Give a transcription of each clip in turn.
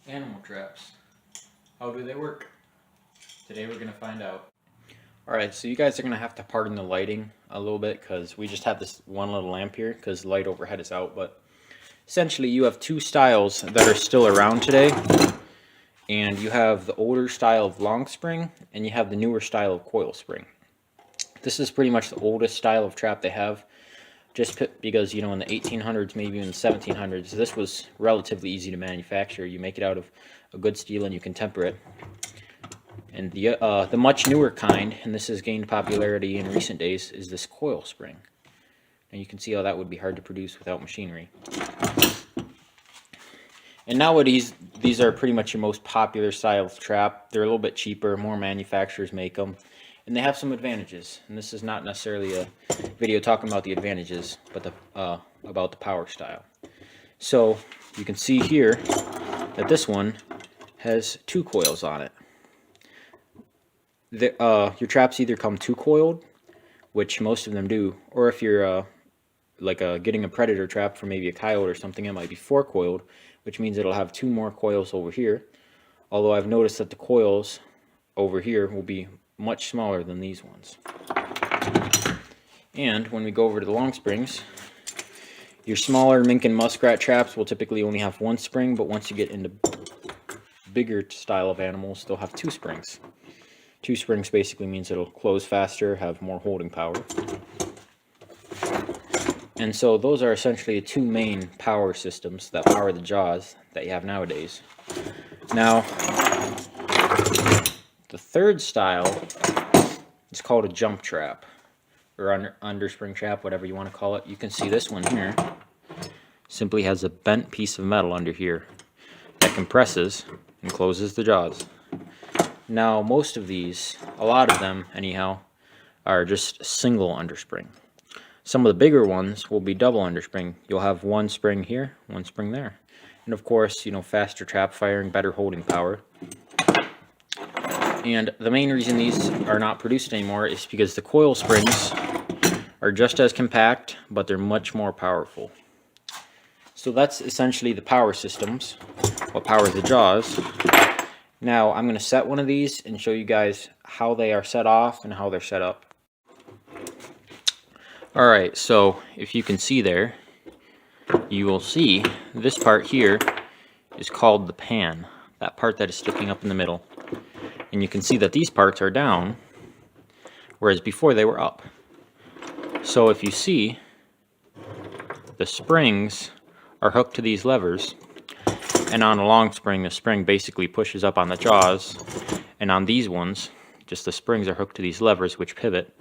Animal traps. How do they work? Today we're going to find out. Alright, so you guys are going to have to pardon the lighting a little bit because we just have this one little lamp here because the light overhead is out. But essentially you have two styles that are still around today. And you have the older style of long spring and you have the newer style of coil spring. This is pretty much the oldest style of trap they have. Just because, you know, in the 1800s, maybe in the 1700s, this was relatively easy to manufacture. You make it out of a good steel and you can temper it. And the much newer kind, and this has gained popularity in recent days, is this coil spring. And you can see how that would be hard to produce without machinery. And nowadays, these are pretty much your most popular style of trap. They're a little bit cheaper, more manufacturers make them. And they have some advantages. And this is not necessarily a video talking about the advantages, but about the power style. So you can see here that this one has two coils on it. Your traps either come two coiled, which most of them do, or if you're getting a predator trap for maybe a coyote or something, it might be four coiled, which means it'll have two more coils over here. Although I've noticed that the coils over here will be much smaller than these ones. And when we go over to the long springs, your smaller mink and muskrat traps will typically only have one spring, but once you get into bigger style of animals, they'll have two springs. Two springs basically means it'll close faster, have more holding power. And so those are essentially the two main power systems that power the jaws that you have nowadays. Now, the third style is called a jump trap, or underspring trap, whatever you want to call it. You can see this one here simply has a bent piece of metal under here that compresses and closes the jaws. Now, most of these, a lot of them anyhow, are just single underspring. Some of the bigger ones will be double underspring. You'll have one spring here, one spring there. And of course, you know, faster trap firing, better holding power. And the main reason these are not produced anymore is because the coil springs are just as compact, but they're much more powerful. So that's essentially the power systems, what powers the jaws. Now I'm going to set one of these and show you guys how they are set off and how they're set up. Alright, so if you can see there, you will see this part here is called the pan, that part that is sticking up in the middle. And you can see that these parts are down, whereas before they were up. So if you see, the springs are hooked to these levers, and on a long spring, the spring basically pushes up on the jaws, and on these ones, just the springs are hooked to these levers which pivot,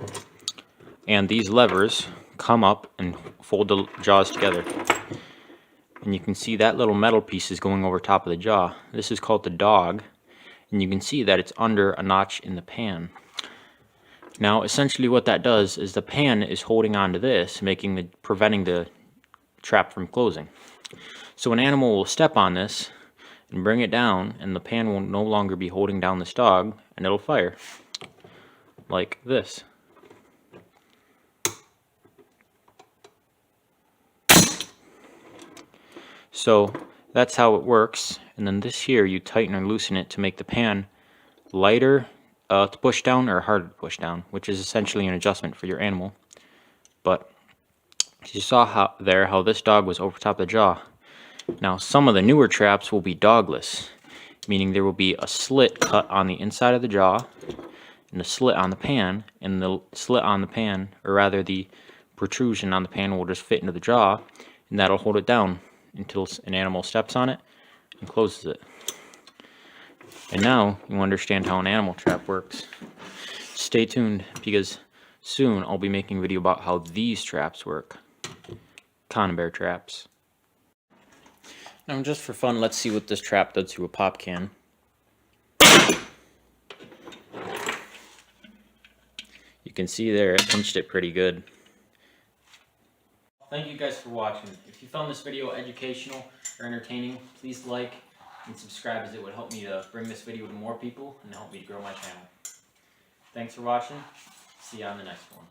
and these levers come up and fold the jaws together. And you can see that little metal piece is going over top of the jaw. This is called the dog, and you can see that it's under a notch in the pan. Now essentially what that does is the pan is holding on to this, preventing the trap from closing. So an animal will step on this and bring it down, and the pan will no longer be holding down this dog, and it'll fire like this. So that's how it works. And then this here, you tighten or loosen it to make the pan lighter to push down or harder to push down, which is essentially an adjustment for your animal. But you saw how this dog was over top of the jaw. Now some of the newer traps will be dogless, meaning there will be a slit cut on the inside of the jaw and a slit on the pan, and the slit on the pan, or rather the protrusion on the pan, will just fit into the jaw, and that'll hold it down until an animal steps on it and closes it. And now you understand how an animal trap works. Stay tuned, because soon I'll be making a video about how these traps work. Conibear traps. Now just for fun, let's see what this trap does to a pop can. You can see there, it pinched it pretty good. Thank you guys for watching. If you found this video educational or entertaining, please like and subscribe, as it would help me to bring this video to more people and help me to grow my channel. Thanks for watching. See you on the next one.